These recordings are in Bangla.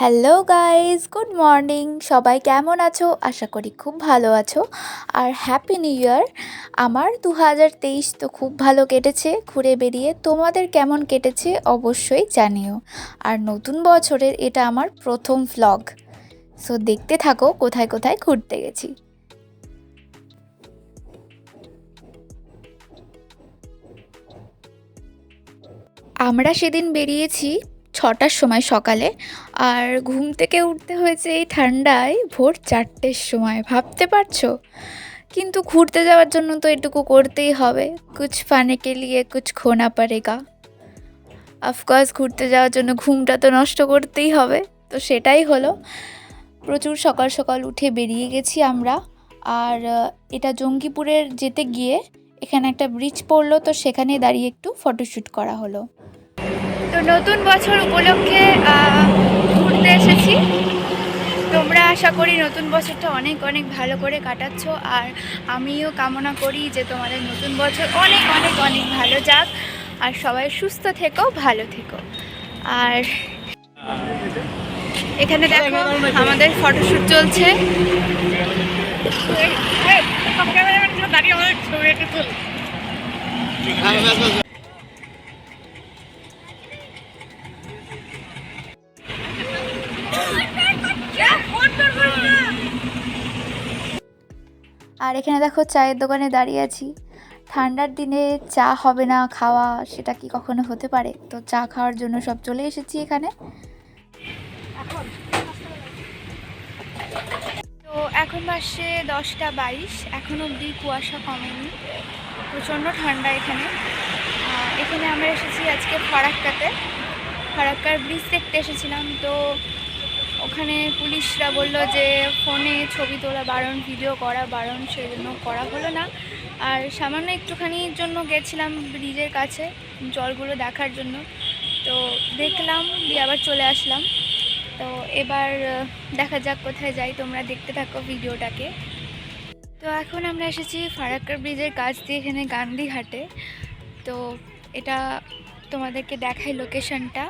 Hello guys, good morning. সবাই কেমন আছো? আশা করি খুব ভালো আছো। আর হ্যাপি নিউ ইয়ার। আমার 2023 তো খুব ভালো কেটেছে ঘুরে বেরিয়ে। তোমাদের কেমন কেটেছে অবশ্যই জানিও। আর নতুন বছরের এটা আমার প্রথম ভ্লগ। সো দেখতে থাকো কোথায় কোথায় ঘুরতে গেছি। আমরা সেদিন বেরিয়েছি 6টার সময় সকালে। আর ঘুম থেকে উঠতে হয়েছে এই ঠান্ডায় ভোর 4টের সময়, ভাবতে পারছো? কিন্তু ঘুরতে যাওয়ার জন্য তো এটুকু করতেই হবে। কুছ পানে কে লিয়ে কুছ খোনা পড়েগা। অফকোর্স ঘুরতে যাওয়ার জন্য ঘুমটা তো নষ্ট করতেই হবে। তো সেটাই হলো। প্রচুর সকাল সকাল উঠে বেরিয়ে গেছি আমরা। আর এটা জঙ্গিপুরের যেতে গিয়ে এখানে একটা ব্রিজ পড়লো, তো সেখানে দাঁড়িয়ে একটু ফটোশ্যুট করা হলো। তো নতুন বছর উপলক্ষে ঘুরতে এসেছি। তোমরা আশা করি নতুন বছরটা অনেক অনেক ভালো করে কাটাচ্ছ। আর আমিও কামনা করি যে তোমাদের নতুন বছর অনেক অনেক অনেক ভালো যাক। আর সবাই সুস্থ থেকো, ভালো থেকো। আর এখানে দেখো আমাদের ফটোশ্যুট চলছে। আর এখানে দেখো চায়ের দোকানে দাঁড়িয়ে আছি। ঠান্ডার দিনে চা হবে না খাওয়া, সেটা কি কখনো হতে পারে? তো চা খাওয়ার জন্য সব চলে এসেছি এখানে। তো এখন বাসে 10টা 22, এখন অবধি কুয়াশা কমেনি, প্রচণ্ড ঠান্ডা এখানে। এখানে আমরা এসেছি আজকে ফারাক্কাতে। ফারাক্কার ব্রিজ দেখতে এসেছিলাম। তো ওখানে পুলিশরা বললো যে ফোনে ছবি তোলা বারণ, ভিডিও করা বারণ, সেই জন্য করা হলো না। আর সামান্য একটুখানির জন্য গেছিলাম ব্রিজের কাছে জলগুলো দেখার জন্য। তো দেখলাম, দিয়ে আবার চলে আসলাম। তো এবার দেখা যাক কোথায় যাই, তোমরা দেখতে থাকো ভিডিওটাকে। তো এখন আমরা এসেছি ফারাক্কার ব্রিজের কাছ দিয়ে, এখানে গান্ধীঘাটে। তো এটা তোমাদেরকে দেখাই লোকেশনটা।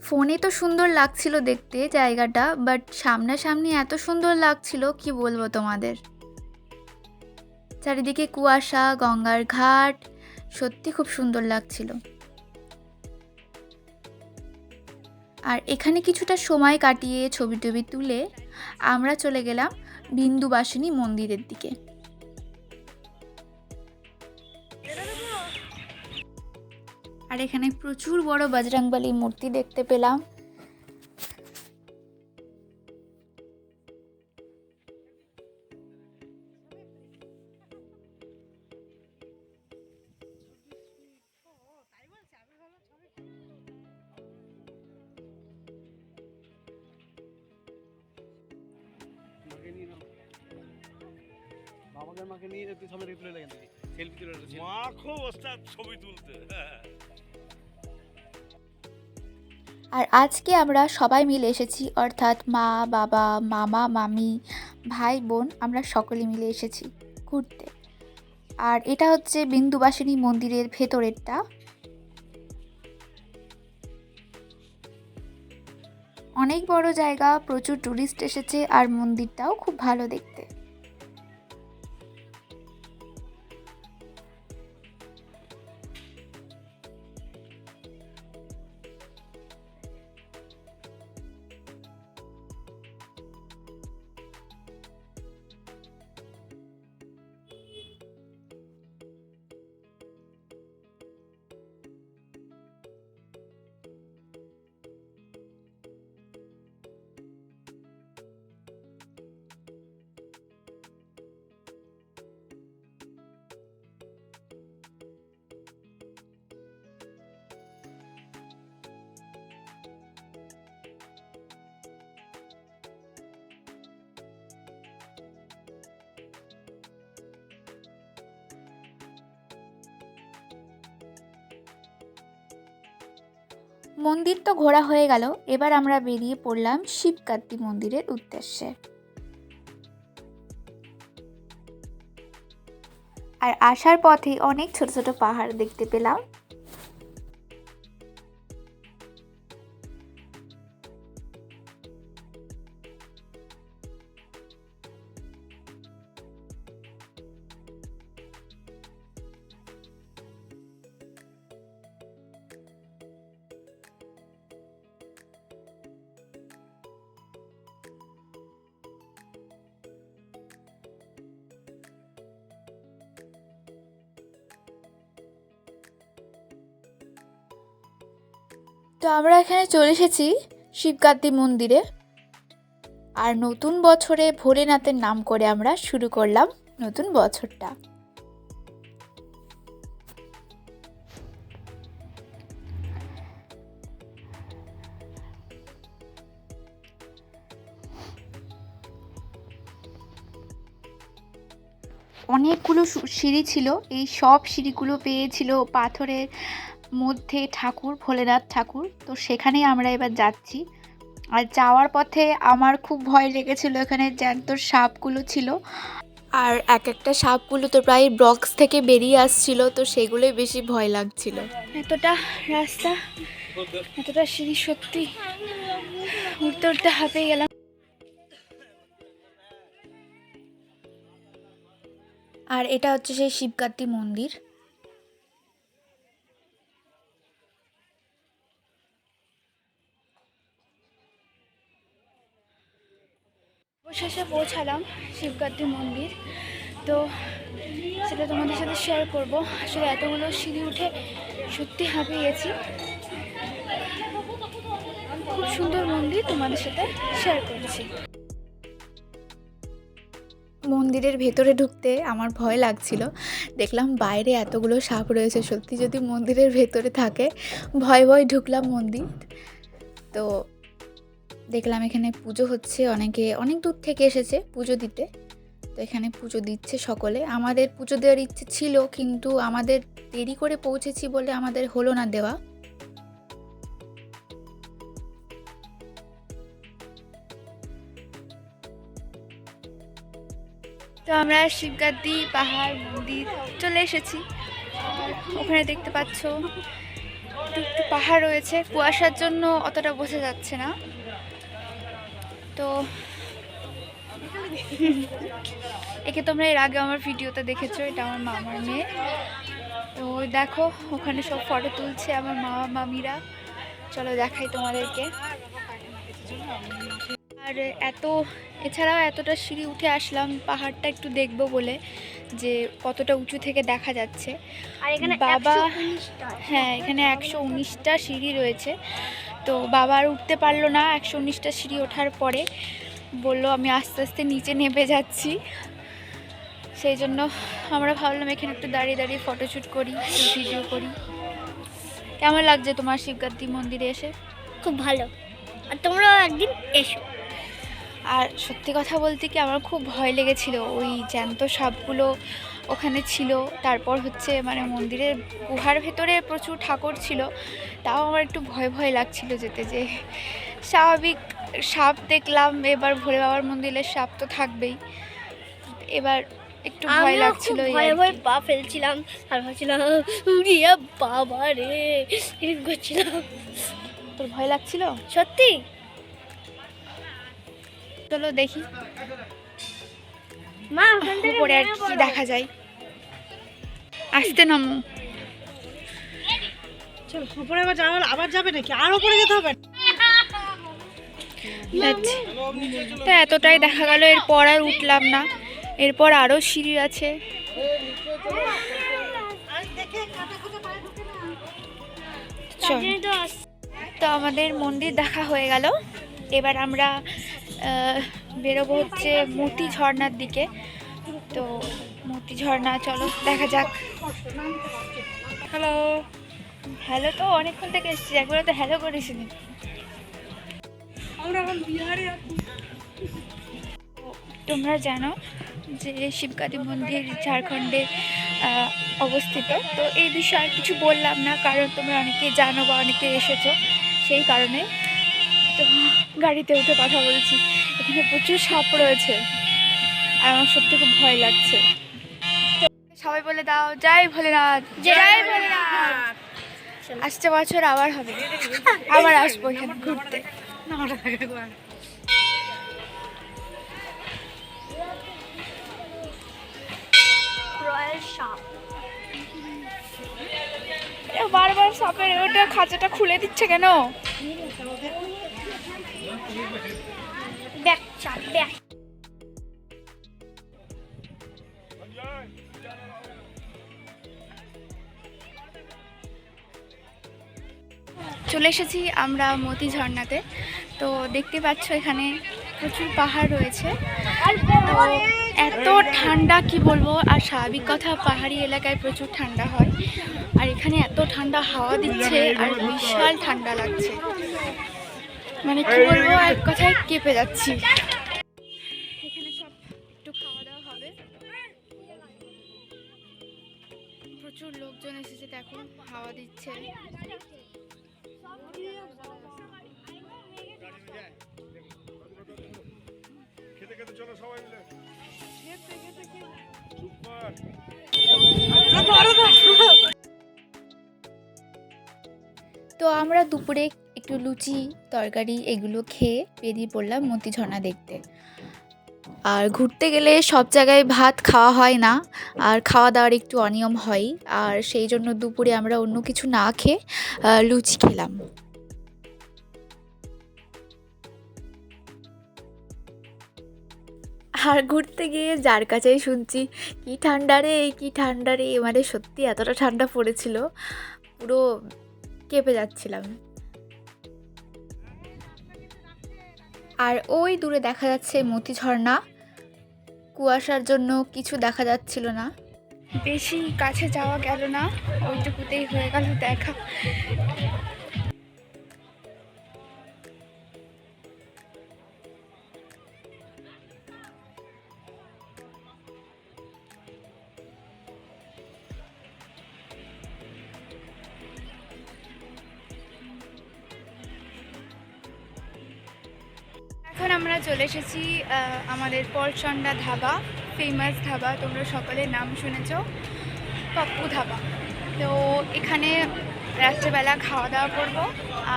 ফোনে তো সুন্দর লাগছিল দেখতে জায়গাটা, বাট সামনাসামনি এত সুন্দর লাগছিল কি বলবো তোমাদের। চারিদিকে কুয়াশা, গঙ্গার ঘাট, সত্যি খুব সুন্দর লাগছিল। আর এখানে কিছুটা সময় কাটিয়ে ছবি টবি তুলে আমরা চলে গেলাম বিন্দুবাসিনী মন্দিরের দিকে। আর এখানে প্রচুর বড় বজরংবলী মূর্তি দেখতে পেলাম। বাবাকে মাকে নিয়ে তুই ছবি তুলে লাগেন সেলফি তুলে মা খুব ওস্তাদ ছবি তুলতে। আর আজকে আমরা সবাই মিলে এসেছি, অর্থাৎ মা, বাবা, মামা, মামি, ভাই, বোন, আমরা সকলে মিলে এসেছি ঘুরতে। আর এটা হচ্ছে বিন্দুবাসিনী মন্দিরের ভেতরেরটা। অনেক বড় জায়গা, প্রচুর টুরিস্ট এসেছে, আর মন্দিরটাও খুব ভালো দেখতে। মন্দির তো ঘোরা হয়ে গেল, এবার আমরা বেরিয়ে পড়লাম শিবকাত্তি মন্দিরের উদ্দেশ্যে। আর আসার পথে অনেক ছোট ছোট পাহাড় দেখতে পেলাম। তো আমরা এখানে চলে এসেছি শিবগাদ্দি মন্দিরে। আর নতুন বছরে ভোলেনাথের নাম করে আমরা শুরু করলাম নতুন বছরটা। অনেকগুলো সিঁড়ি ছিল, এই সব সিঁড়িগুলো পেয়েছিল পাথরের মধ্যে ঠাকুর, ভোলেনাথ ঠাকুর। তো সেখানেই আমরা এবার যাচ্ছি। আর যাওয়ার পথে আমার খুব ভয় লেগেছিল, এখানে জ্যান্ত সাপগুলো ছিল। আর এক একটা সাপগুলো তো প্রায় বক্স থেকে বেরিয়ে আসছিল, তো সেগুলোই বেশি ভয় লাগছিল। এতটা রাস্তা, এতটা সিঁড়ি, সত্যি উঠতে উঠতে হাঁপিয়ে গেলাম। আর এটা হচ্ছে সেই শিবগাদ্দি মন্দির। অবশেষে পৌঁছালাম শিবগাদ্দি মন্দির। তো সেটা তোমাদের সাথে শেয়ার করব। আসলে এতগুলো সিঁড়ি উঠে সত্যি হাঁপিয়ে গেছি। খুব সুন্দর মন্দির, তোমাদের সাথে শেয়ার করছি। মন্দিরের ভেতরে ঢুকতে আমার ভয় লাগছিল, দেখলাম বাইরে এতগুলো সাপ রয়েছে, সত্যি যদি মন্দিরের ভেতরে থাকে ভয় ভয় ঢুকলাম মন্দির। তো দেখলাম এখানে পুজো হচ্ছে, অনেকে অনেক দূর থেকে এসেছে পুজো দিতে। তো এখানে পুজো দিচ্ছে সকলে। আমাদের পুজো দেওয়ার ইচ্ছে ছিল, কিন্তু আমাদের দেরি করে পৌঁছেছি বলে আমাদের হলো না দেওয়া। তো আমরা শিবগাদ্দি পাহাড় মন্দির চলে এসেছি। ওখানে দেখতে পাচ্ছ একটু একটু পাহাড় রয়েছে, কুয়াশার জন্য অতটা বোঝা যাচ্ছে না। তো একে তোমরা এর আগে আমার ভিডিওতে দেখেছো, এটা আমার মামার মেয়ে। তো দেখো ওখানে সব ফটো তুলছে আমার মামা মামিরা। চলো দেখাই তোমাদেরকে। আর এছাড়াও এতটা সিঁড়ি উঠে আসলাম পাহাড়টা একটু দেখবো বলে, যে কতটা উঁচু থেকে দেখা যাচ্ছে। আর এখানে বাবা, হ্যাঁ এখানে 119টা সিঁড়ি রয়েছে। তো বাবা আর উঠতে পারলো না 119টা সিঁড়ি ওঠার পরে, বললো আমি আস্তে আস্তে নিচে নেমে যাচ্ছি। সেই জন্য আমরা ভাবলাম এখানে একটু দাঁড়িয়ে দাঁড়িয়ে ফটোশ্যুট করি, ভিডিও করি। কেমন লাগছে তোমার শিবগাদ্দি মন্দিরে এসে? খুব ভালো, আর তোমরাও একদিন এসো। আর সত্যি কথা বলতে কি আমার খুব ভয় লেগেছিল, ওই জ্যান্ত সাপগুলো ওখানে ছিল। তারপর হচ্ছে মানে মন্দিরের গুহার ভেতরে প্রচুর ঠাকুর ছিল, তাও আমার একটু ভয় ভয় লাগছিল যেতে। যে স্বাভাবিক সাপ দেখলাম, এবার ভোলে বাবার মন্দিরের সাপ তো থাকবেই, এবার একটু ভয় লাগছিল। ভয়ে ভয়ে পা ফেলছিলাম আর ভাবছিলাম রিয়া বাবা রে, এরকম করছিলাম। তোর ভয় লাগছিল সত্যি? চলো দেখি মা ওখান থেকে উপরে আর কি দেখা যায়। আসতে নামো, চল উপরে আবার যাবে নাকি? আর উপরে যেতে হবে? তো এতটাই দেখা গেল, এরপর আর উঠলাম না। এরপর আরও সিঁড়ি আছে। তো আমাদের মন্দির দেখা হয়ে গেল। এবার আমরা বেরোবো হচ্ছে মতি ঝর্ণার দিকে। তো মতি ঝর্ণা চলো দেখা যাক। হ্যালো, হ্যালো তো অনেকক্ষণ থেকে এসেছি, একবারে তো হ্যালো করেছিনি। তোমরা জানো যে শিবগাদ্দি মন্দির ঝাড়খণ্ডে অবস্থিত। তো এই বিষয়ে আর কিছু বললাম না, কারণ তোমরা অনেকেই জানো বা অনেকে এসেছো, সেই কারণে। তো গাড়িতে উঠে কথা বলছি। এখানে প্রচুর সাপ রয়েছে আর আমার সত্যি খুব ভয় লাগছে। সবাই বলে দাও জয় ভোলেনাথ, জয় ভোলেনাথ। আসছে বছর আবার হবে, আবার আসবো এখানে ঘুরতে। বারবার সাপের ওটা খাঁচাটা খুলে দিচ্ছে কেন? ব্যাক চাপ ব্যাক। চলে এসেছি আমরা মতি ঝর্ণাতে। তো দেখতে পাচ্ছ এখানে প্রচুর পাহাড় রয়েছে। তো এত ঠান্ডা কি বলবো, আর স্বাভাবিক কথা পাহাড়ি এলাকায় প্রচুর ঠান্ডা হয়, আর এখানে এত ঠান্ডা হাওয়া দিচ্ছে আর বিশাল ঠান্ডা লাগছে, মানে কি বলবো, এক কথায় কেঁপে যাচ্ছি। এখানে সব একটু খাওয়া দাওয়া হবে। প্রচুর লোকজন এসেছে, দেখো হাওয়া দিচ্ছে। খেতে খেতে চলো সবাই মিলে। সুপার। তো আমরা দুপুরে একটু লুচি তরকারি এগুলো খেয়ে বেরিয়ে পড়লাম মতি ঝর্ণা দেখতে। আর ঘুরতে গেলে সব জায়গায় ভাত খাওয়া হয় না, আর খাওয়া দাওয়ার একটু অনিয়ম হয়, আর সেই জন্য দুপুরে আমরা অন্য কিছু না খেয়ে লুচি খেলাম। আর ঘুরতে গিয়ে যার কাছেই শুনছি কি ঠান্ডা রে, কি ঠান্ডা রে, মানে সত্যি এতটা ঠান্ডা পড়েছিল, পুরো কেঁপে যাচ্ছিলাম। আর ওই দূরে দেখা যাচ্ছে মতি ঝর্ণা, কুয়াশার জন্য কিছু দেখা যাচ্ছিল না, বেশি কাছে যাওয়া গেল না, ওইটুকুতেই হয়ে গেল দেখা। এখন আমরা চলে এসেছি আমাদের পলসন্ডা ধাবা, ফেমাস ধাবা, তোমরা সকলে নাম শুনেছো, পাপ্পু ধাবা। তো এখানে রাত্রেবেলা খাওয়া দাওয়া করবো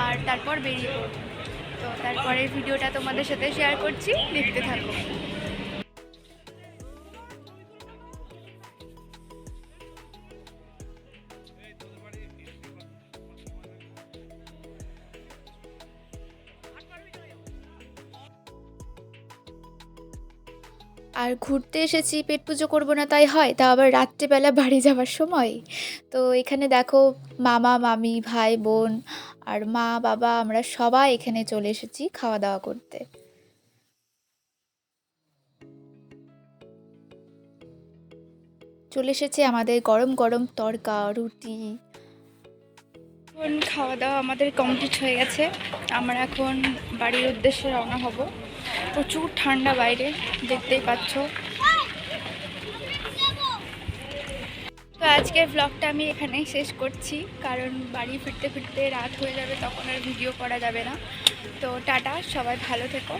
আর তারপর বেরিয়ে পড়বো। তো তারপরে ভিডিওটা তোমাদের সাথে শেয়ার করছি, দেখতে থাকো। আর ঘুরতে এসেছি, পেট পুজো করবো না তাই হয়, তা আবার রাত্রেবেলা বাড়ি যাওয়ার সময়। তো এখানে দেখো মামা মামি ভাই বোন আর মা বাবা আমরা সবাই এখানে চলে এসেছি খাওয়া দাওয়া করতে। চলে এসেছে আমাদের গরম গরম তড়কা রুটি। এখন খাওয়া দাওয়া আমাদের কমপ্লিট হয়ে গেছে, আমরা এখন বাড়ির উদ্দেশ্যে রওনা হব। প্রচুর ঠান্ডা বাইরে, দেখতেই পাচ্ছ। তো আজকের ব্লগটা আমি এখানেই শেষ করছি, কারণ বাড়ি ফিরতে ফিরতে রাত হয়ে যাবে, তখন আর ভিডিও করা যাবে না। তো টাটা, সবাই ভালো থেকো।